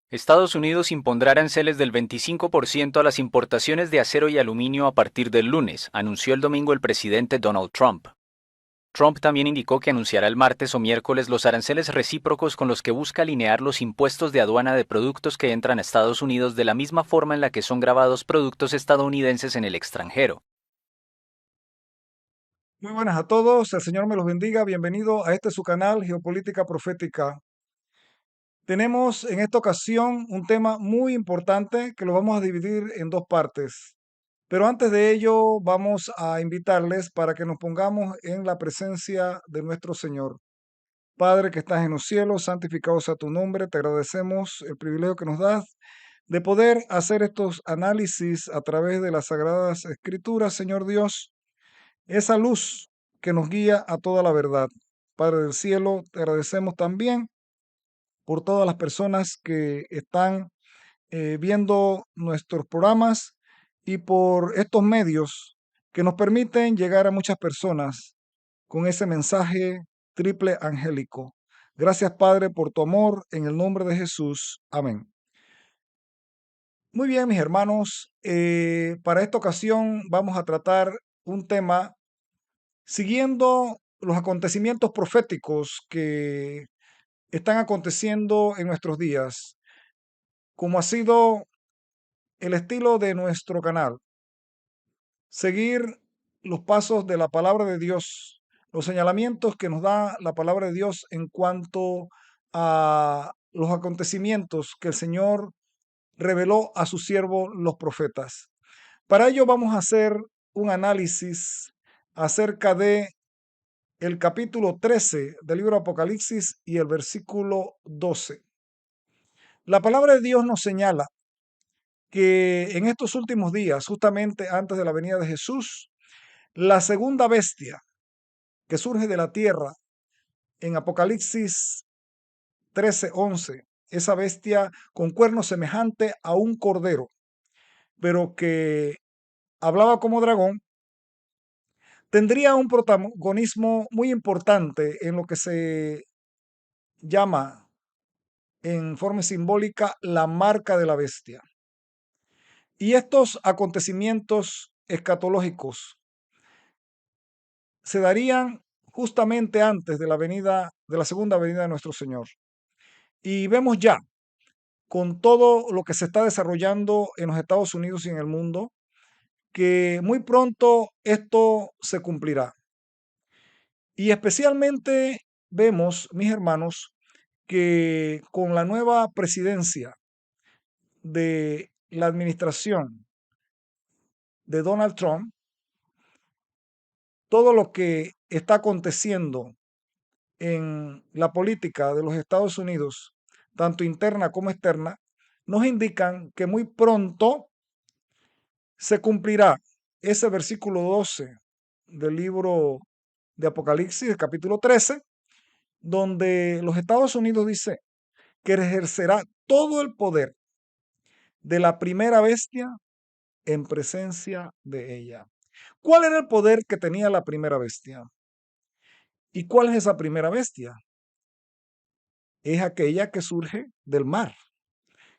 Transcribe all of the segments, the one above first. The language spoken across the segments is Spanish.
Estados Unidos impondrá aranceles del 25% a las importaciones de acero y aluminio a partir del lunes, anunció el domingo el presidente Donald Trump. Trump también indicó que anunciará el martes o miércoles los aranceles recíprocos con los que busca alinear los impuestos de aduana de productos que entran a Estados Unidos de la misma forma en la que son grabados productos estadounidenses en el extranjero. Muy buenas a todos, el Señor me los bendiga. Bienvenido a este su canal Geopolítica Profética. Tenemos en esta ocasión un tema muy importante que lo vamos a dividir en dos partes. Pero antes de ello, vamos a invitarles para que nos pongamos en la presencia de nuestro Señor. Padre que estás en los cielos, santificado sea tu nombre. Te agradecemos el privilegio que nos das de poder hacer estos análisis a través de las Sagradas Escrituras, Señor Dios, esa luz que nos guía a toda la verdad. Padre del cielo, te agradecemos también por todas las personas que están viendo nuestros programas y por estos medios que nos permiten llegar a muchas personas con ese mensaje triple angélico. Gracias, Padre, por tu amor, en el nombre de Jesús. Amén. Muy bien, mis hermanos, para esta ocasión vamos a tratar un tema siguiendo los acontecimientos proféticos que están aconteciendo en nuestros días, como ha sido el estilo de nuestro canal, seguir los pasos de la palabra de Dios, los señalamientos que nos da la palabra de Dios en cuanto a los acontecimientos que el Señor reveló a sus siervos los profetas. Para ello vamos a hacer un análisis acerca de el capítulo 13 del libro Apocalipsis y el versículo 12. La palabra de Dios nos señala que en estos últimos días, justamente antes de la venida de Jesús, la segunda bestia que surge de la tierra en Apocalipsis 13:11, esa bestia con cuernos semejante a un cordero, pero que hablaba como dragón, tendría un protagonismo muy importante en lo que se llama en forma simbólica la marca de la bestia. Y estos acontecimientos escatológicos se darían justamente antes de la venida, de la segunda venida de nuestro Señor. Y vemos ya, con todo lo que se está desarrollando en los Estados Unidos y en el mundo, que muy pronto esto se cumplirá. Y especialmente vemos, mis hermanos, que con la nueva presidencia de la administración de Donald Trump, todo lo que está aconteciendo en la política de los Estados Unidos, tanto interna como externa, nos indican que muy pronto se cumplirá ese versículo 12 del libro de Apocalipsis, el capítulo 13, donde los Estados Unidos dice que ejercerá todo el poder de la primera bestia en presencia de ella. ¿Cuál era el poder que tenía la primera bestia? ¿Y cuál es esa primera bestia? Es aquella que surge del mar,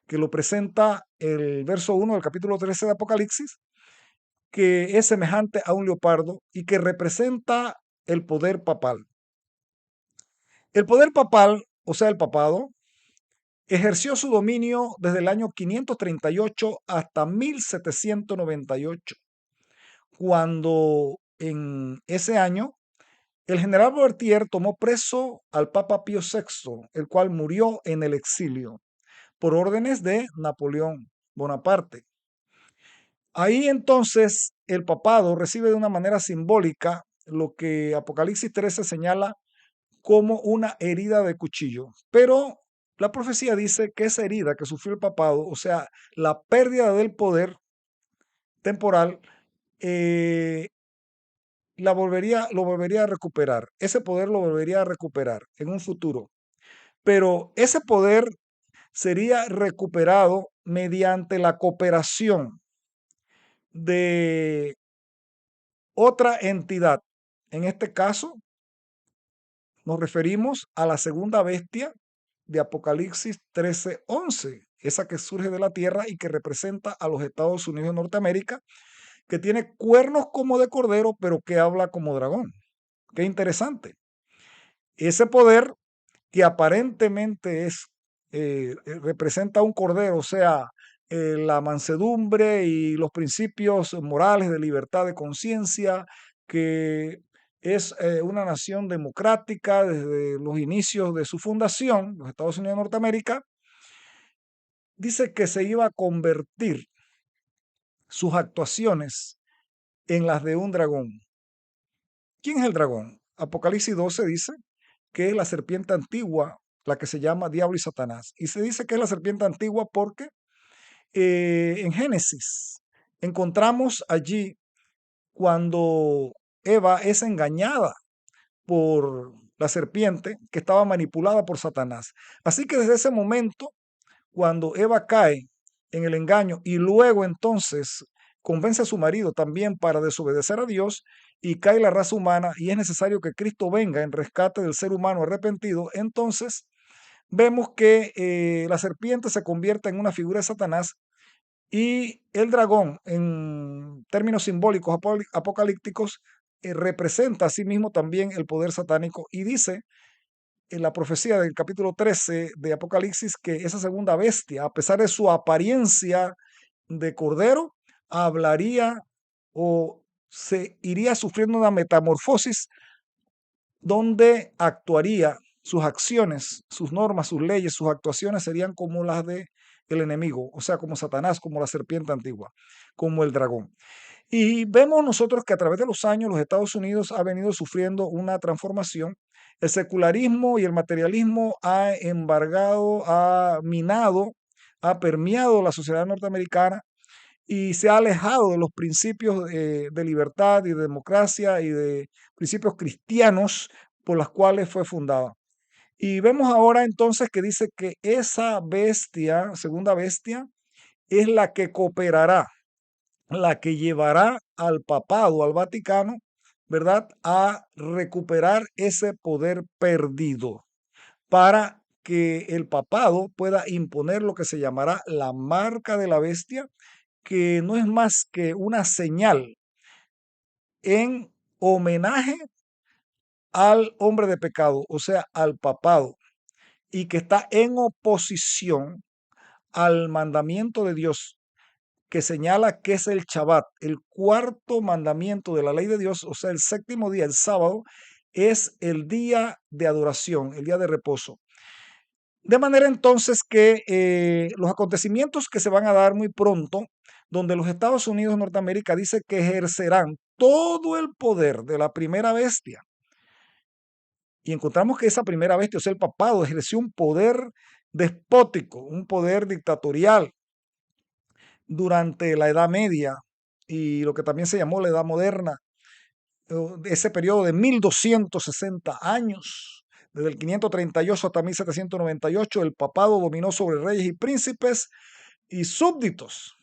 que lo presenta el verso 1 del capítulo 13 de Apocalipsis, que es semejante a un leopardo y que representa el poder papal. El poder papal, o sea, el papado, ejerció su dominio desde el año 538 hasta 1798, cuando en ese año el general Boertier tomó preso al Papa Pío VI, el cual murió en el exilio por órdenes de Napoleón Bonaparte. Ahí entonces el papado recibe de una manera simbólica lo que Apocalipsis 13 señala como una herida de cuchillo. Pero la profecía dice que esa herida que sufrió el papado, o sea, la pérdida del poder temporal, eh, lo volvería a recuperar. Ese poder lo volvería a recuperar en un futuro. Pero ese poder sería recuperado mediante la cooperación de otra entidad. En este caso, nos referimos a la segunda bestia de Apocalipsis 13:11, esa que surge de la tierra y que representa a los Estados Unidos de Norteamérica, que tiene cuernos como de cordero, pero que habla como dragón. Qué interesante. Ese poder que aparentemente representa un cordero, o sea, la mansedumbre y los principios morales de libertad de conciencia, que es una nación democrática desde los inicios de su fundación, los Estados Unidos de Norteamérica, dice que se iba a convertir sus actuaciones en las de un dragón. ¿Quién es el dragón? Apocalipsis 12 dice que es la serpiente antigua, la que se llama Diablo y Satanás. Y se dice que es la serpiente antigua porque en Génesis encontramos allí cuando Eva es engañada por la serpiente que estaba manipulada por Satanás. Así que desde ese momento, cuando Eva cae en el engaño y luego entonces convence a su marido también para desobedecer a Dios y cae la raza humana y es necesario que Cristo venga en rescate del ser humano arrepentido, entonces vemos que la serpiente se convierte en una figura de Satanás y el dragón, en términos simbólicos apocalípticos, representa a sí mismo también el poder satánico y dice en la profecía del capítulo 13 de Apocalipsis que esa segunda bestia, a pesar de su apariencia de cordero, hablaría o se iría sufriendo una metamorfosis donde actuaría sus acciones, sus normas, sus leyes, sus actuaciones serían como las de el enemigo, o sea, como Satanás, como la serpiente antigua, como el dragón. Y vemos nosotros que a través de los años los Estados Unidos ha venido sufriendo una transformación. El secularismo y el materialismo ha embargado, ha minado, ha permeado la sociedad norteamericana y se ha alejado de los principios de libertad y de democracia y de principios cristianos por las cuales fue fundada. Y vemos ahora entonces que dice que esa bestia, segunda bestia, es la que cooperará, la que llevará al papado, al Vaticano, ¿verdad?, a recuperar ese poder perdido para que el papado pueda imponer lo que se llamará la marca de la bestia, que no es más que una señal en homenaje al hombre de pecado, o sea, al papado, y que está en oposición al mandamiento de Dios que señala que es el Shabbat, el cuarto mandamiento de la ley de Dios, o sea, el séptimo día, el sábado, es el día de adoración, el día de reposo. De manera entonces que los acontecimientos que se van a dar muy pronto, donde los Estados Unidos de Norteamérica dice que ejercerán todo el poder de la primera bestia, y encontramos que esa primera bestia, o sea, el papado, ejerció un poder despótico, un poder dictatorial durante la Edad Media y lo que también se llamó la Edad Moderna, ese periodo de 1260 años, desde el 538 hasta 1798, el papado dominó sobre reyes y príncipes y súbditos.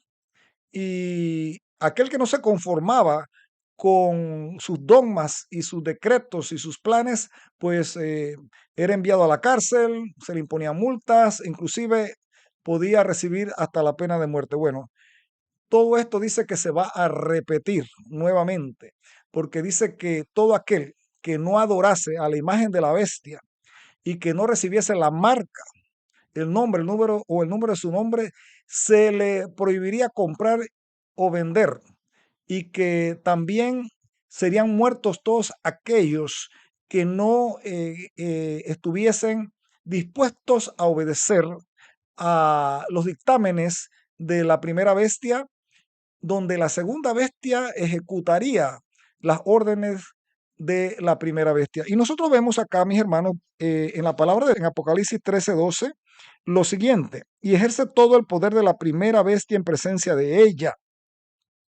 Y aquel que no se conformaba con sus dogmas y sus decretos y sus planes, pues era enviado a la cárcel, se le imponían multas, inclusive podía recibir hasta la pena de muerte. Bueno, todo esto dice que se va a repetir nuevamente, porque dice que todo aquel que no adorase a la imagen de la bestia y que no recibiese la marca, el nombre, el número o el número de su nombre, se le prohibiría comprar o vender y que también serían muertos todos aquellos que no estuviesen dispuestos a obedecer a los dictámenes de la primera bestia, donde la segunda bestia ejecutaría las órdenes de la primera bestia. Y nosotros vemos acá, mis hermanos, en la palabra en Apocalipsis 13:12, lo siguiente, y ejerce todo el poder de la primera bestia en presencia de ella.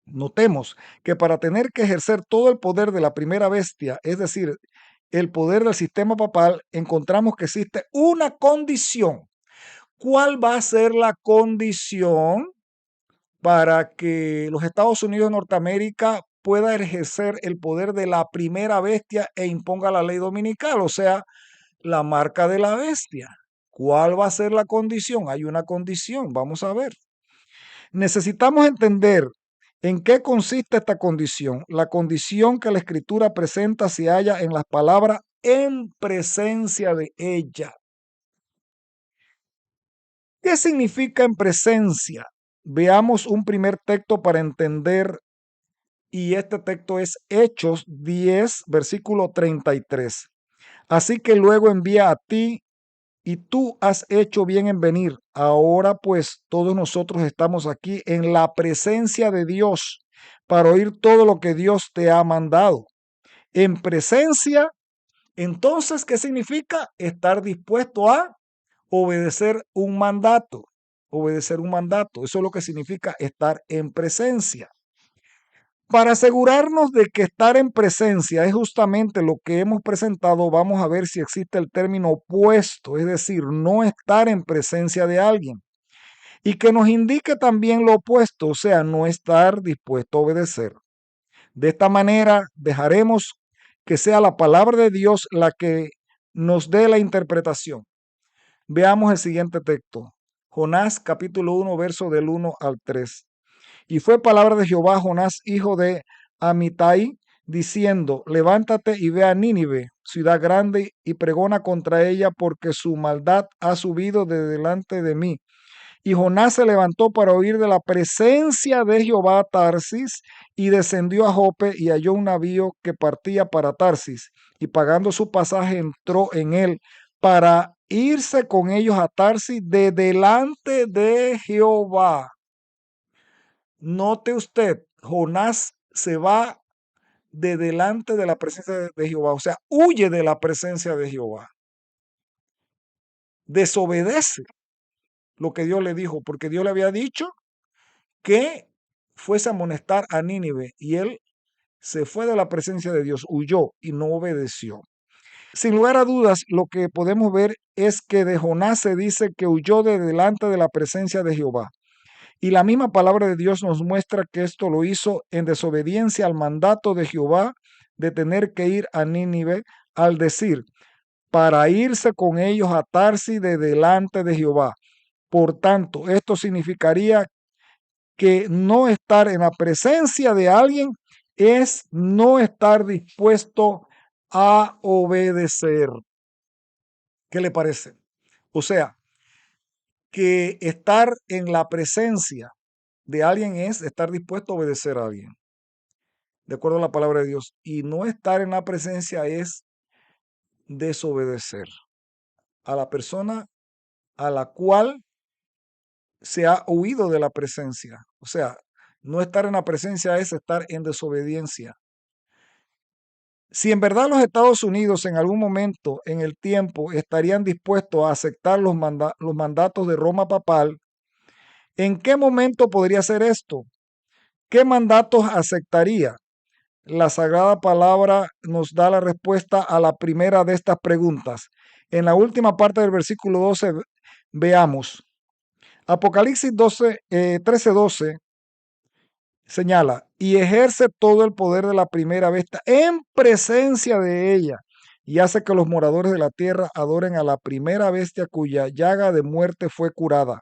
Notemos que para tener que ejercer todo el poder de la primera bestia, es decir, el poder del sistema papal, encontramos que existe una condición. ¿Cuál va a ser la condición para que los Estados Unidos de Norteamérica pueda ejercer el poder de la primera bestia e imponga la ley dominical, o sea, la marca de la bestia? ¿Cuál va a ser la condición? Hay una condición, vamos a ver. Necesitamos entender en qué consiste esta condición. La condición que la escritura presenta se halla en las palabras en presencia de ella. ¿Qué significa en presencia? Veamos un primer texto para entender, y este texto es Hechos 10, versículo 33. Así que luego envía a ti, y tú has hecho bien en venir. Ahora pues todos nosotros estamos aquí en la presencia de Dios para oír todo lo que Dios te ha mandado. En presencia, entonces, ¿qué significa? Estar dispuesto a obedecer un mandato. Obedecer un mandato. Eso es lo que significa estar en presencia. Para asegurarnos de que estar en presencia es justamente lo que hemos presentado, vamos a ver si existe el término opuesto, es decir, no estar en presencia de alguien. Y que nos indique también lo opuesto, o sea, no estar dispuesto a obedecer. De esta manera dejaremos que sea la palabra de Dios la que nos dé la interpretación. Veamos el siguiente texto. Jonás capítulo 1, verso del 1 al 3. Y fue palabra de Jehová a Jonás, hijo de Amitai, diciendo, levántate y ve a Nínive, ciudad grande, y pregona contra ella, porque su maldad ha subido de delante de mí. Y Jonás se levantó para huir de la presencia de Jehová a Tarsis, y descendió a Jope y halló un navío que partía para Tarsis, y pagando su pasaje entró en él para irse con ellos a Tarsis de delante de Jehová. Note usted, Jonás se va de delante de la presencia de Jehová, o sea, huye de la presencia de Jehová, desobedece lo que Dios le dijo, porque Dios le había dicho que fuese a amonestar a Nínive y él se fue de la presencia de Dios, huyó y no obedeció. Sin lugar a dudas, lo que podemos ver es que de Jonás se dice que huyó de delante de la presencia de Jehová. Y la misma palabra de Dios nos muestra que esto lo hizo en desobediencia al mandato de Jehová de tener que ir a Nínive, al decir, para irse con ellos a Tarsis de delante de Jehová. Por tanto, esto significaría que no estar en la presencia de alguien es no estar dispuesto a obedecer. ¿Qué le parece? O sea, que estar en la presencia de alguien es estar dispuesto a obedecer a alguien, de acuerdo a la palabra de Dios. Y no estar en la presencia es desobedecer a la persona a la cual se ha huido de la presencia. O sea, no estar en la presencia es estar en desobediencia. Si en verdad los Estados Unidos en algún momento en el tiempo estarían dispuestos a aceptar los mandatos de Roma papal, ¿en qué momento podría ser esto? ¿Qué mandatos aceptaría? La Sagrada Palabra nos da la respuesta a la primera de estas preguntas. En la última parte del versículo 12, veamos. Apocalipsis 13:12 señala, y ejerce todo el poder de la primera bestia en presencia de ella, y hace que los moradores de la tierra adoren a la primera bestia cuya llaga de muerte fue curada.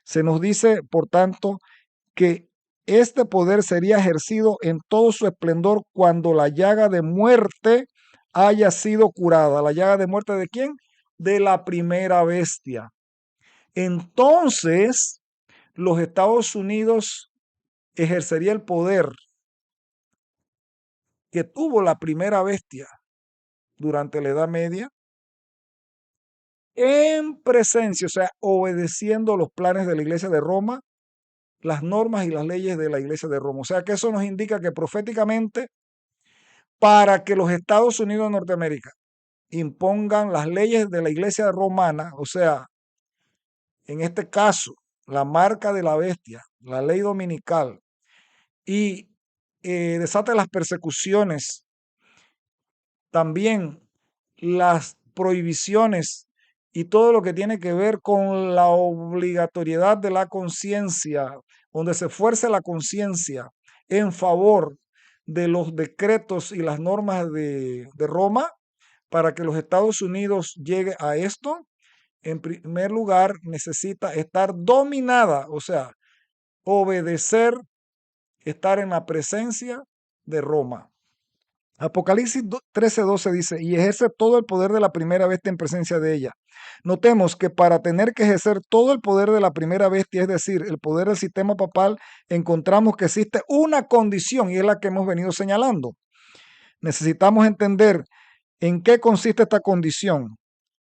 Se nos dice, por tanto, que este poder sería ejercido en todo su esplendor cuando la llaga de muerte haya sido curada. ¿La llaga de muerte de quién? De la primera bestia. Entonces, los Estados Unidos ejercería el poder que tuvo la primera bestia durante la Edad Media en presencia, o sea, obedeciendo los planes de la Iglesia de Roma, las normas y las leyes de la Iglesia de Roma. O sea, que eso nos indica que proféticamente, para que los Estados Unidos de Norteamérica impongan las leyes de la Iglesia romana, o sea, en este caso, la marca de la bestia, la ley dominical, y desate las persecuciones, también las prohibiciones y todo lo que tiene que ver con la obligatoriedad de la conciencia, donde se fuerce la conciencia en favor de los decretos y las normas de Roma, para que los Estados Unidos llegue a esto, en primer lugar, necesita estar dominada, o sea, obedecer, estar en la presencia de Roma. Apocalipsis 13:12 dice, y ejerce todo el poder de la primera bestia en presencia de ella. Notemos que para tener que ejercer todo el poder de la primera bestia, es decir, el poder del sistema papal, encontramos que existe una condición y es la que hemos venido señalando. Necesitamos entender en qué consiste esta condición.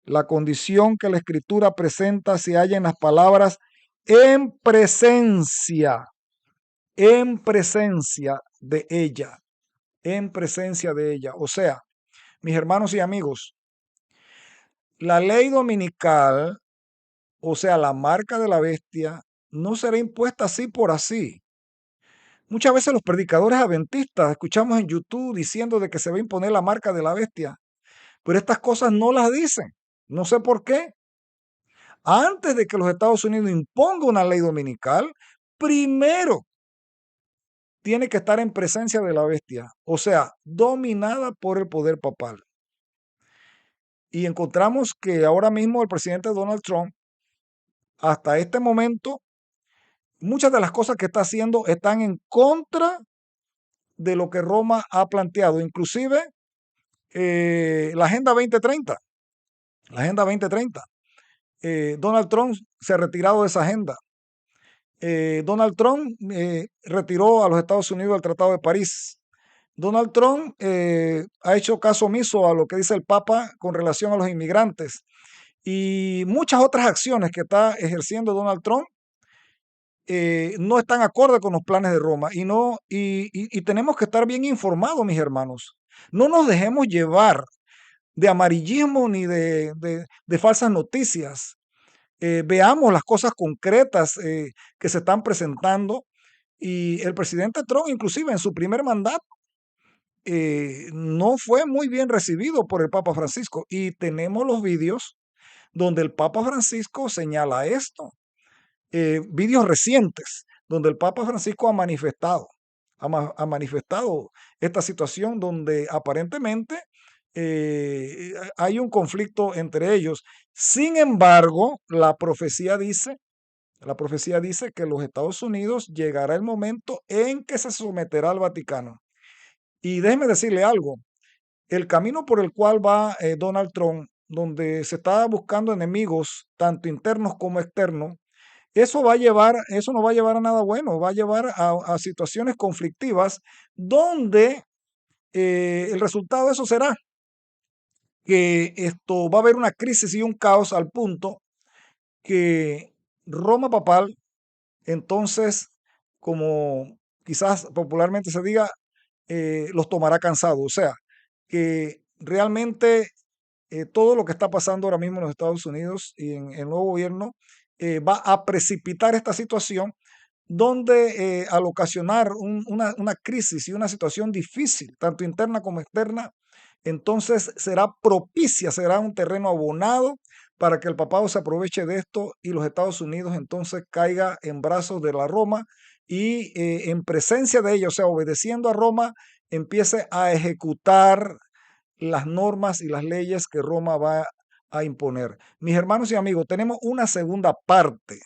La condición que la escritura presenta se halla en las palabras en presencia de ella, en presencia de ella. O sea, mis hermanos y amigos, la ley dominical, o sea, la marca de la bestia, no será impuesta así por así. Muchas veces los predicadores adventistas escuchamos en YouTube diciendo de que se va a imponer la marca de la bestia, pero estas cosas no las dicen. No sé por qué. Antes de que los Estados Unidos imponga una ley dominical, primero tiene que estar en presencia de la bestia, o sea, dominada por el poder papal. Y encontramos que ahora mismo el presidente Donald Trump, hasta este momento, muchas de las cosas que está haciendo están en contra de lo que Roma ha planteado, inclusive la Agenda 2030. La Agenda 2030. Donald Trump se ha retirado de esa agenda. Donald Trump retiró a los Estados Unidos del Tratado de París. Donald Trump ha hecho caso omiso a lo que dice el Papa con relación a los inmigrantes y muchas otras acciones que está ejerciendo Donald Trump no están acorde con los planes de Roma y, no, y tenemos que estar bien informados, mis hermanos. No nos dejemos llevar de amarillismo ni de falsas noticias. Veamos las cosas concretas que se están presentando y el presidente Trump, inclusive en su primer mandato, no fue muy bien recibido por el Papa Francisco y tenemos los vídeos donde el Papa Francisco señala esto, vídeos recientes donde el Papa Francisco ha manifestado esta situación donde aparentemente hay un conflicto entre ellos. Sin embargo, la profecía dice que los Estados Unidos llegará el momento en que se someterá al Vaticano. Y déjeme decirle algo, el camino por el cual va Donald Trump, donde se está buscando enemigos, tanto internos como externos, eso no va a llevar a nada bueno, va a llevar a situaciones conflictivas donde el resultado de eso será que esto va a haber una crisis y un caos al punto que Roma papal, entonces, como quizás popularmente se diga, los tomará cansados. O sea, que realmente todo lo que está pasando ahora mismo en los Estados Unidos y en el nuevo gobierno va a precipitar esta situación donde al ocasionar una crisis y una situación difícil, tanto interna como externa, entonces será propicia, será un terreno abonado para que el papado se aproveche de esto y los Estados Unidos entonces caiga en brazos de la Roma y en presencia de ella, o sea, obedeciendo a Roma, empiece a ejecutar las normas y las leyes que Roma va a imponer. Mis hermanos y amigos, tenemos una segunda parte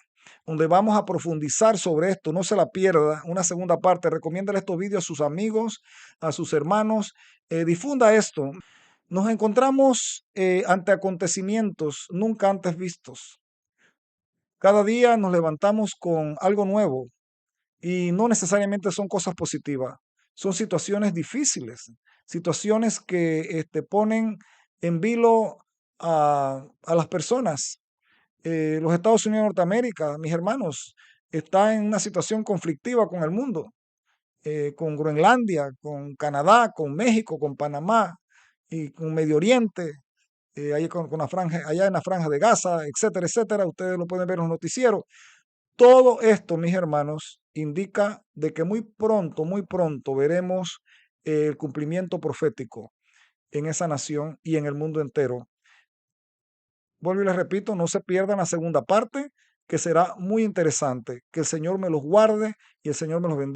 donde vamos a profundizar sobre esto. No se la pierda, una segunda parte. Recomiéndale estos vídeos a sus amigos, a sus hermanos. Difunda esto. Nos encontramos ante acontecimientos nunca antes vistos. Cada día nos levantamos con algo nuevo y no necesariamente son cosas positivas, son situaciones difíciles, situaciones que ponen en vilo a las personas. Los Estados Unidos de Norteamérica, mis hermanos, está en una situación conflictiva con el mundo, con Groenlandia, con Canadá, con México, con Panamá y con Medio Oriente, ahí con la franja, allá en la franja de Gaza, etcétera, etcétera. Ustedes lo pueden ver en los noticieros. Todo esto, mis hermanos, indica de que muy pronto veremos el cumplimiento profético en esa nación y en el mundo entero. Vuelvo y les repito, no se pierdan la segunda parte, que será muy interesante. Que el Señor me los guarde y el Señor me los bendiga.